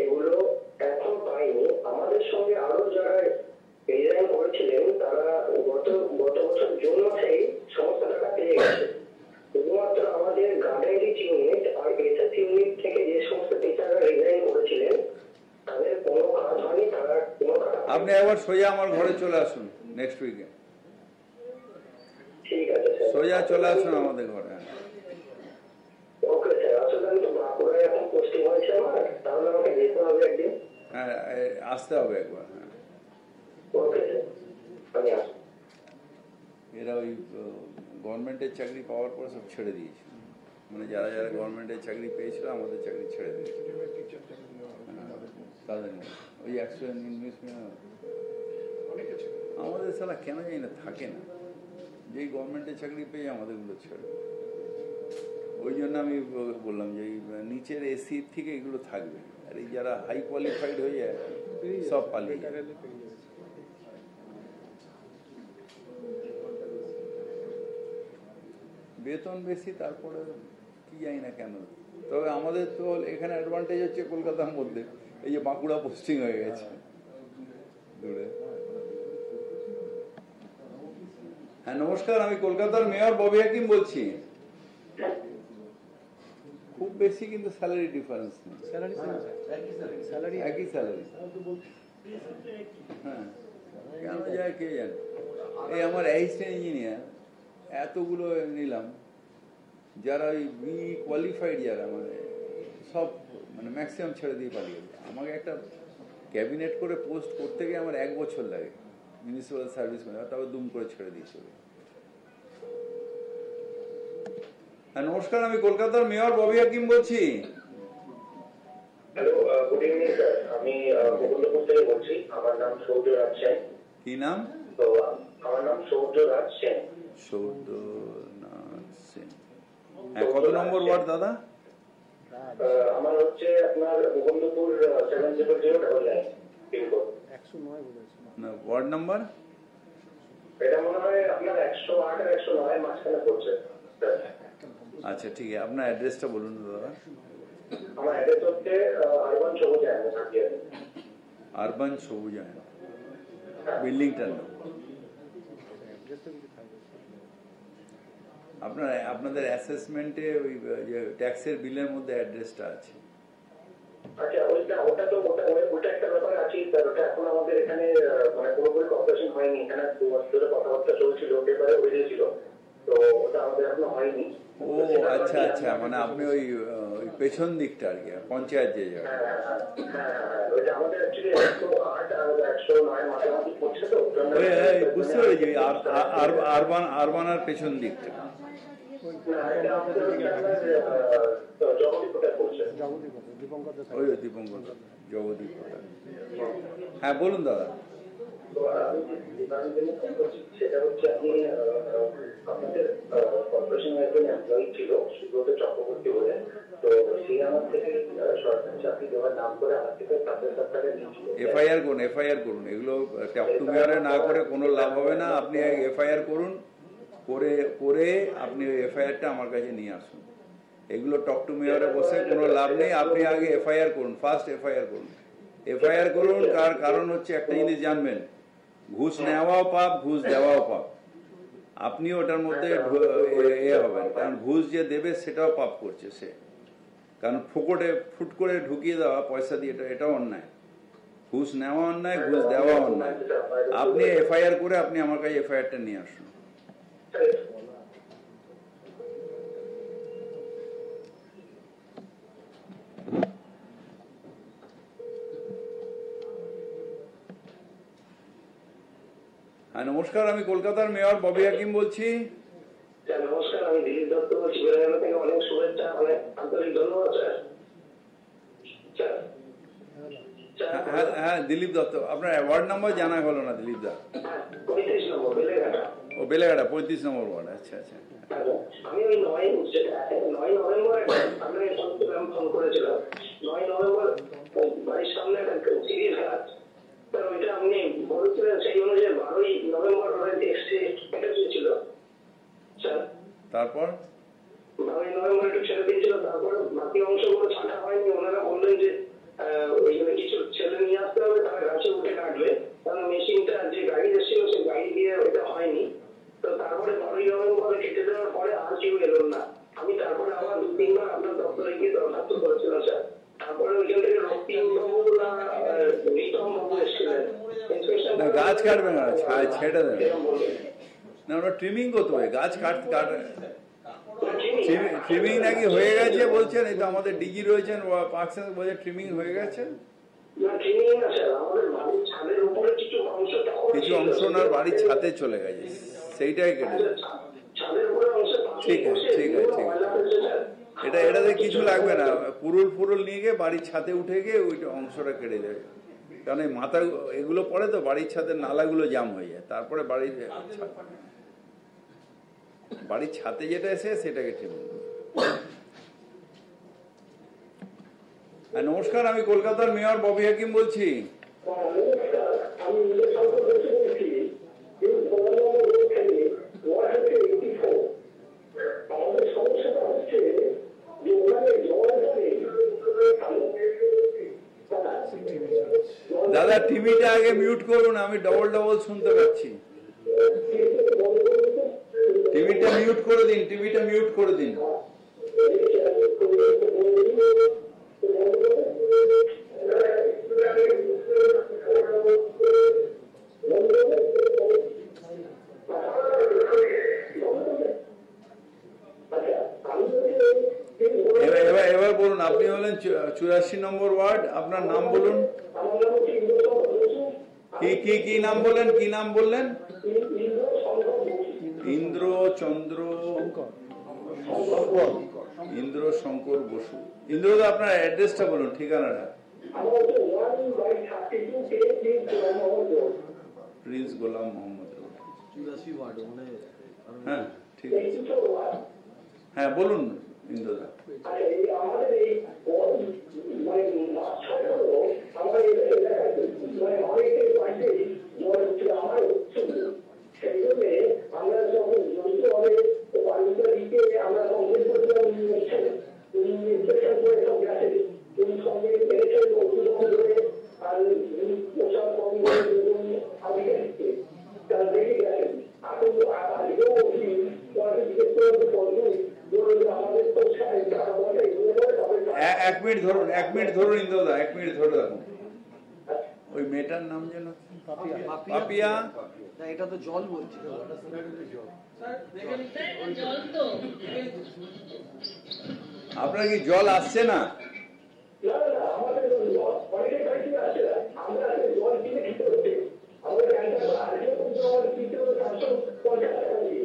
এগুলো এখন পাইনি। আমাদের সঙ্গে আরো যারা রিজাইন করেছিলেন তারা গত বছর জুন মাসেই সমস্ত টাকা পেয়ে গেছে। শুধুমাত্র আমাদের গার্ডেন ইউনিট আর এসএস ইউনিট থেকে যে সমস্ত টিচাররা রিজাইন করেছিলেন তাদের কোনো কাজ হয়নি, তারা কোনো টাকা। আপনি একবার সোজা আমার ঘরে চলে আসুন নেক্সট উইকে। ঠিক আছে স্যার, সোজা চলে আসুন আমাদের ঘরে। Okay sir. আসলে আমি তো বাঁকুড়ায় এখন পোস্টিং হয়েছে আমার, তাহলে আমাকে যেতে হবে একদিন। হ্যাঁ আসতে হবে একবার। হ্যাঁ ওকে স্যার, আমি আসবো। এরা ওই গভর্নমেন্টের চাকরি পাওয়ার পর সব ছেড়ে দিয়েছে, মানে যারা যারা গভর্নমেন্টের চাকরি পেয়েছিল আমাদের চাকরি ছেড়ে দিয়েছে তাদের ওই 100 ইংলিশ আমাদের সালা কেন জানি না থাকে না, যেই গভর্নমেন্টের চাকরি পেয়ে আমাদেরগুলো ছেড়ে। ওই জন্য আমি বললাম যে এই নিচের এসি থেকে এগুলো থাকবে, আর এই যারা হাই কোয়ালিফাইড হয়ে যায় সব পালিয়ে যায়। বেতন বেশি, তারপরে কি জানি না কেন। তবে আমাদের তো এখানে অ্যাডভান্টেজ হচ্ছে কলকাতার মধ্যে এই যে বাঁকুড়া পোস্টিং হয়ে গেছে দূরে। হ্যাঁ নমস্কার, আমি কলকাতার মেয়র ববি হাকিম বলছি। খুব বেশি কিন্তু স্যালারি ডিফারেন্স নেই, একই স্যালারি। হ্যাঁ কেন যায় কে জানে। এই আমার অ্যাসিস্ট্যান্ট ইঞ্জিনিয়ার এতগুলো নিলাম যারা ওই বি কোয়ালিফাইড, যারা মানে সব মানে ম্যাক্সিমাম ছেড়ে দিয়ে পালিয়ে গেছে। আমাকে একটা ক্যাবিনেট করে পোস্ট করতে গিয়ে আমার 1 বছর লাগে মিউনিসিপ্যাল সার্ভিস, তারপর দুম করে ছেড়ে দিয়ে চলে। হ্যাঁ নমস্কার, আমি কলকাতার মেয়র ববি হাকিম বলছি। Hello, good evening sir. আমি গোবিন্দপুর থেকে বলছি। আমার নাম সৌর্যরাজ সেন। কি নাম? তো আমার নাম সৌর্যরাজ সেন। সৌর্যনাথ সেন। হ্যাঁ কত নম্বর ওয়ার্ড দাদা? আমার হচ্ছে আপনার গোবিন্দপুর 70009 পিনকোড। 109 বলেছে না ওয়ার্ড নাম্বার? এটা মনে হয় আপনার 108 আর 109 মাঝখানে পড়ছে। আচ্ছা ঠিক আছে, আপনার অ্যাড্রেসটা বলুন দাদা। আমার অ্যাড্রেস হচ্ছে আরবান সবুজায়ন। আরবান সবুজায়ন বিল্ডিংটার নাম। আপনাদের অ্যাসেসমেন্টে ওই যে ট্যাক্সের বিলের মধ্যে অ্যাড্রেসটা আছে। আচ্ছা ওটা তো ওটা একটা ব্যাপার আছে, ওটা এখন আমাদের এখানে মানে পুরোপুরি কর্পোরেশন হয়নি। এখানে 2 মাস ধরে কথাবার্তা চলছিল, পেপারে হয়েছিল, তো ওটা আমাদের এখনো হয়নি। ও আচ্ছা আচ্ছা, মানে আপনি ওই পেছন দিকটা আর কি পঞ্চায়েত যে জায়গা। আমাদের অ্যাকচুয়ালি 108 আর 109 মাঝামাঝি পড়ছে, তো বুঝতে পেরেছি। আরবান আর পেছন দিকটা। ওই দীপঙ্কর জগদীপ। হ্যাঁ বলুন দাদা। সেটা হচ্ছে আপনি আপনাদের কর্পোরেশনের একজন এমপ্লয়ি ছিল সুব্রত চক্রবর্তী বলে, তো সে আমার থেকে সরকারি চাকরি দেওয়ার নাম করে আমার থেকে ৫০,০০০ টাকা নিয়েছিল। এফআইআর করুন, এফআইআর করুন। এগুলো টপ টু মেয়ারে না করে কোনো লাভ হবে না। আপনি এফআইআর করুন, করে আপনি ওই এফআইআরটা আমার কাছে নিয়ে আসুন। এগুলো টক টু মেয়ারে বসে কোনো লাভ নেই। আপনি আগে এফআইআর করুন, ফার্স্ট এফআইআর করুন। এফআইআর করুন, কারণ হচ্ছে একটা জিনিস জানবেন, ঘুষ নেওয়াও পাপ, ঘুষ দেওয়াও পাপ। আপনি ওটার মধ্যে হবেন, কারণ ঘুষ যে দেবে সেটাও পাপ করছে সে, কারণ ফুট করে ঢুকিয়ে দেওয়া পয়সা দিয়ে এটাও অন্যায়। ঘুষ নেওয়া অন্যায়, ঘুষ দেওয়া অন্যায়। আপনি এফআইআর করে আপনি আমার কাছে এফআইআরটা নিয়ে আসুন। হ্যাঁ নমস্কার, আমি কলকাতার মেয়র ববি হাকিম বলছি। নমস্কার, আমি দিলীপ দত্ত বলছি। থেকে অনেক শুভেচ্ছা, অনেক আন্তরিক ধন্যবাদ স্যার। হ্যাঁ দিলীপ দত্ত, আপনার ওয়ার্ড নাম্বার জানা হলো না দিলীপ দা। 35 নম্বর বেলেঘাটা। ও বেলেঘাটা 35 নম্বর ওয়ার্ড। আচ্ছা আচ্ছা। আমি ওই 9 নভেম্বর আপনাকে ফোন করেছিলাম। 9 নভেম্বর বাড়ির সামনে একটা সিরিজ ঘাট, ওইটা আপনি বলছিলেন সেই অনুযায়ী 12ই নভেম্বর ছিল স্যার। তারপর 12ই নভেম্বর একটু ছেড়ে দিয়েছিল, তারপরে বাকি অংশগুলো ছাটা হয়নি। ওনারা বললেন যে ওইখানে কিছু ছেলে নিয়ে আসতে হবে, তারা গাছে উঠে কাটবে, কারণ মেশিনটা যে গাড়ি এসেছিল সেই গাড়ি দিয়ে ওইটা হয়নি। তো তারপরে 12ই নভেম্বর কেটে দেওয়ার পরে আর কেউ এলেন না। আমি তারপরে আবার 2-3 বার আপনার দপ্তরে গিয়ে দরখাস্ত করেছিলাম স্যার। তারপরে ওইখান থেকে রক্তিম বাবু না রিতম বাবু এসেছিলেন। না গাছ কাটবে না, ছেড়ে দেবে না, ওরা ট্রিমিং করতে হবে। গাছ কাটে ট্রিমিং নাকি হয়ে গেছে বলছেন। এই তো আমাদের ডিজি রয়েছেন পার্কসেন্স বলছে ট্রিমিং হয়ে গেছে। কিছু অংশ না বাড়ির ছাদে চলে গেছে, সেইটাই কেটে দেবে। ঠিক আছে ঠিক আছে ঠিক আছে, এটাতে কিছু লাগবে না। পুরুল নিয়ে গিয়ে বাড়ির ছাদে উঠে গিয়ে ওইটা অংশটা কেটে দেবে, কারণ এই মাথা এগুলো পরে তো বাড়ির ছাদের নালাগুলো জাম হয়ে যায়। তারপরে বাড়ির ছাদে যেটা এসে সেটাকে ট্রিমিং। নমস্কার, আমি কলকাতার মেয়র ববি হাকিম বলছি। দাদা টিভিটা আগে মিউট করুন, আমি ডবল শুনতে পাচ্ছি। টিভিটা মিউট করে দিন, টিভিটা মিউট করে দিন। এবার বলুন, আপনি হলেন 84 নম্বর ওয়ার্ড, আপনার নাম বলুন। কি নাম বললেন, কি নাম বললেন? ইন্দ্র শঙ্কর বসু। ইন্দ্রদা আপনার অ্যাড্রেসটা বলুন, ঠিকানাটা। প্রিন্স গোলাম মোহাম্মদ রোড। হ্যাঁ ঠিক আছে, হ্যাঁ বলুন ইন্দ্রদা। এক মিনিট ধরুন ইন্দ্রদা, 1 মিনিট ধরে রাখুন। ওই মেয়েটার নাম যেন পাপিয়া। এটা তো জল বলছি। আপনার কি জল আসছে না?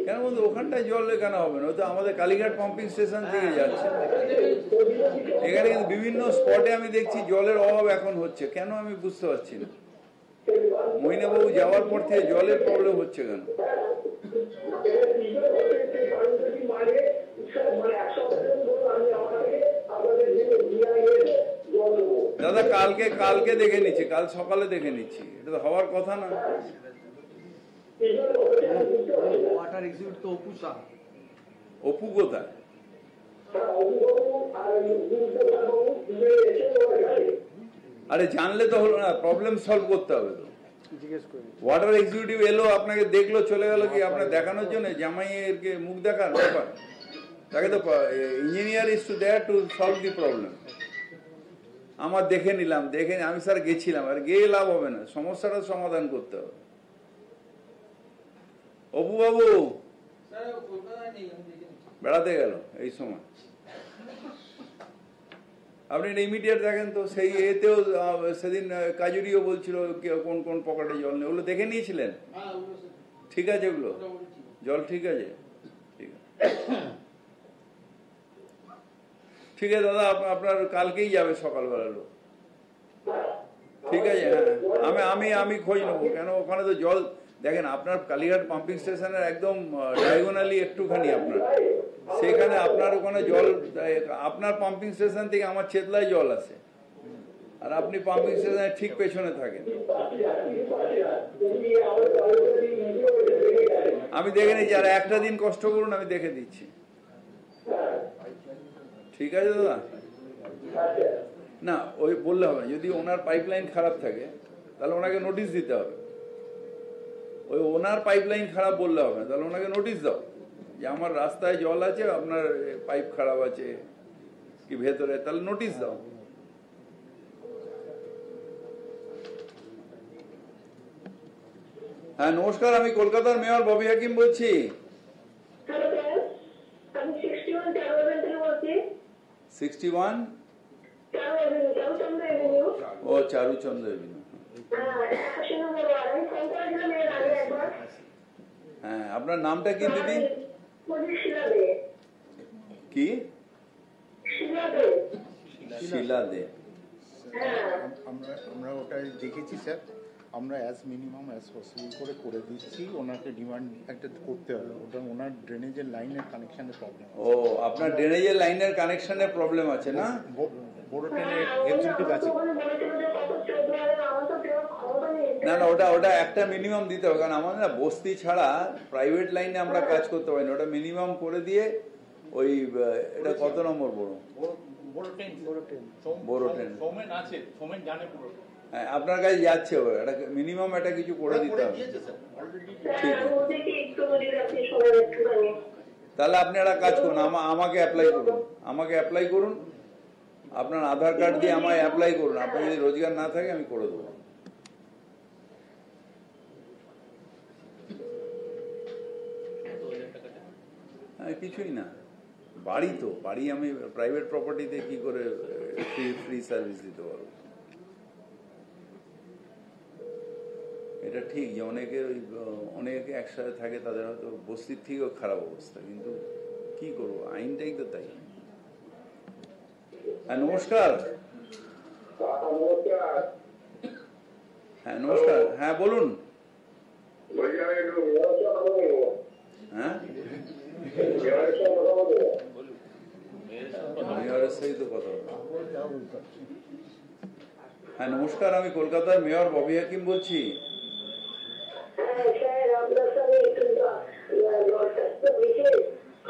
কেন ড্রেনের মধ্যে ওখানটায় জল কেন হবে না? তো আমাদের কালীঘাট পাম্পিং স্টেশন থেকে যাচ্ছে। এখানে কিন্তু বিভিন্ন স্পটে আমি দেখছি জলের অভাব এখন হচ্ছে, কেন আমি বুঝতে পারছি না। মইনাবাবু যাওয়ার পর থেকে জলের প্রবলেম হচ্ছে কেন? দাদা কালকে দেখে নিচ্ছি, কাল সকালে দেখে নিচ্ছি, এটা তো হওয়ার কথা না। ওয়াটার এক্সিকিউটিভ তো অপু শাহ। অপু কোথায়? আরে জানলে তো হলো না, প্রবলেম সলভ করতে হবে তো। ওয়াটার এক্সিকিউটিভ এলো, আপনাকে দেখলো, চলে গেল কি আপনার দেখানোর জন্য? জামাইয়েরকে মুখ দেখার ব্যাপার? তাকে তো engineer is to there to solve the problem. আমার দেখে নিলাম, আমি স্যার গেছিলাম, আর গিয়ে লাভ হবে না, সমস্যাটা সমাধান করতে হবে। অপু বাবু বেড়াতে গেল এই সময়, আপনি ইমিডিয়েট দেখেন তো। সেই এতেও সেদিন কাজুরিও বলছিল কোন কোন পকেটে জল নেই, ওগুলো দেখে নিয়েছিলেন? ঠিক আছে, ওগুলো জল ঠিক আছে, ঠিক আছে, ঠিক আছে দাদা, আপনার কালকেই যাবে সকালবেলা লোক, ঠিক আছে। হ্যাঁ, আমি খোঁজ নেবো, কেন ওখানে তো জল দেখেন, আপনার কালীঘাট পাম্পিং স্টেশনের একদম ডায়াগোনালি একটুখানি আপনার সেখানে, আপনার ওখানে জল, আপনার পাম্পিং স্টেশন থেকে আমার চেতলায় জল আসে, আর আপনি পাম্পিং স্টেশনের ঠিক পেছনে থাকেন। আমি দেখে নিচ্ছি, আর একটা দিন কষ্ট করুন, আমি দেখে দিচ্ছি, ঠিক আছে দাদা? না, ওই বললে হবে, যদি ওনার পাইপলাইন খারাপ থাকে তাহলে ওনাকে নোটিশ দিতে হবে। ওই ওনার পাইপলাইন খারাপ বললে হবে, তাহলে ওনাকে নোটিশ দাও যে আমার রাস্তায় জল আছে, আপনার পাইপ খারাপ আছে কি ভেতরে, তাহলে নোটিশ দাও। হ্যাঁ নমস্কার, আমি কলকাতার মেয়র ববি হাকিম বলছি। আমি 61 ও চারুচন্দ্র এভিনিউ। হ্যাঁ, আপনার নামটা কি দিদি? কি? শিলা দে। আমরা ওটাই দেখেছি স্যার, আমরা অ্যাজ মিনিমাম অ্যাজ পসিবল করে দিচ্ছি। ওনাকে ডিমান্ড একটা করতে হবে, ওটা ওনার ড্রেনেজের লাইনের কানেকশনের প্রবলেম। ও, আপনার ড্রেনেজের লাইনের কানেকশনের প্রবলেম আছে না? বড় ট্রেনের এক্সিকিউটিভ আছে না, ওটা একটা মিনিমাম দিতে হবে, কারণ আমাদের না বস্তি ছাড়া প্রাইভেট লাইনে আমরা কাজ করতে পারি না। ওটা মিনিমাম করে দিয়ে ওই এটা কত নম্বর বড় ট্রেন হ্যাঁ আপনার কাছে যাচ্ছে, একটা মিনিমাম একটা কিছু করে দিতে হবে। ঠিক আছে, তাহলে আপনি একটা কাজ করুন, আমাকে অ্যাপ্লাই করুন, আপনার আধার কার্ড দিয়ে আমায় অ্যাপ্লাই করুন। আপনার যদি রোজগার না থাকে আমি করে দেবো। হ্যাঁ, কিছুই না, বাড়ি আমি প্রাইভেট প্রপার্টিতে কি করে ফ্রি সার্ভিস দিতে পারবো? এটা ঠিক যে অনেকে একসাথে থাকে, তাদের হয়তো বস্তির থেকেও খারাপ অবস্থা, কিন্তু কি করবো, আইনটাই তো তাই। হ্যাঁ নমস্কার। হ্যাঁ নমস্কার, হ্যাঁ বলুন। হ্যাঁ মেয়রের সাথে তো কথা বলবো। হ্যাঁ নমস্কার, আমি কলকাতার মেয়র ববি হাকিম বলছি।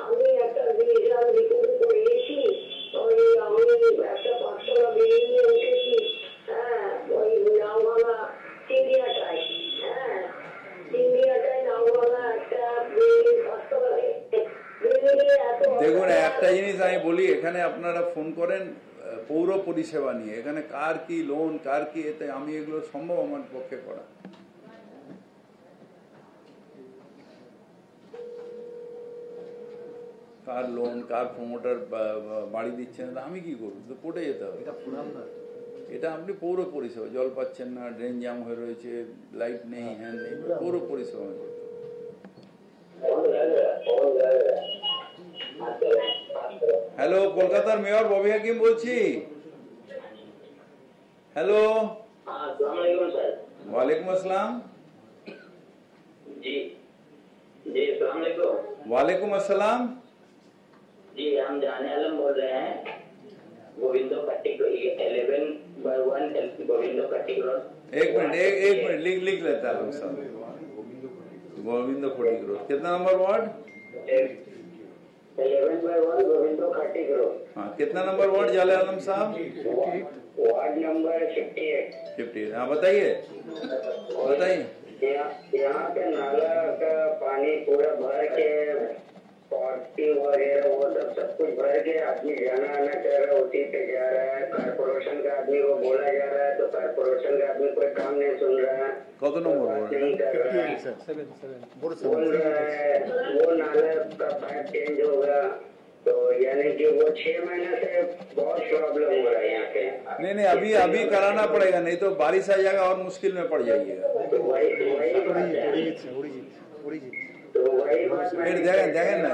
আমি একটা রিপোর্ট করেছি, আমি একটা পাঠশালা বেরিয়ে উঠেছি। হ্যাঁ, ওই নাওভাঙা চিংড়িয়াটায়, নাওভাঙা একটা পাঠশালা। দেখুন, একটা জিনিস আমি বলি, এখানে আপনারা ফোন করেন পৌর পরিষেবা নিয়ে, এখানে কার কি লোন, কার কি এতে, আমি এগুলো সম্ভব আমার পক্ষে করা। কার লোন, কার প্রমোটার বাড়ি দিচ্ছেন, আমি কি করবো? তো কোর্টে যেতে হবে। এটা আপনি পৌর পরিষেবা, জল পাচ্ছেন না, ড্রেন জ্যাম হয়ে রয়েছে, লাইট নেই, হ্যান্ড নেই, পৌর পরিষেবা করতে হবে। হ্যালো, কলকাতার মেয়র ববি হাকিম বলছি। হ্যালো, अस्सलाम वालेकुम सर। ওয়ালাইকুম আসসালাম। जी जी अस्सलाम वालेकुम। ওয়ালাইকুম আসসালাম। जी हम जाने आलम बोल रहे हैं, गोविंदो कट्टी 11/1 गोविंदो कट्टी रोड। एक मिनट लिख लेता है हम सब। गोविंदो कट्टी रोड कितना नंबर वार्ड? 11/1 गोविंदो कट्टी रोड। हाँ, कितना नंबर वार्ड जाले आलम साहब? Ward number 58। 50। हाँ, बताइए। यहाँ पे नाला का पानी पूरा भर के, पॉटी वगैरह वो सब कुछ भर के आदमी जाना आना कर रहा है, उसी पे जा रहा है। कारपोरेशन का आदमी को बोला जा रहा है तो कारपोरेशन का आदमी कोई काम नहीं सुन रहा है। कौन नंबर वार्ड? नहीं कर रहा है। बोल रहा है वो नाला का पाइप चेंज होगा, तो यानी कि वो 6 महीने से बहुत प्रॉब्लम हो रहा है यहाँ पे। नहीं, अभी कराना पड़ेगा, नहीं तो बारिश आ जाएगा और मुश्किल में पड़ जाइएगा। तो वही बात है। फिर देखें ना।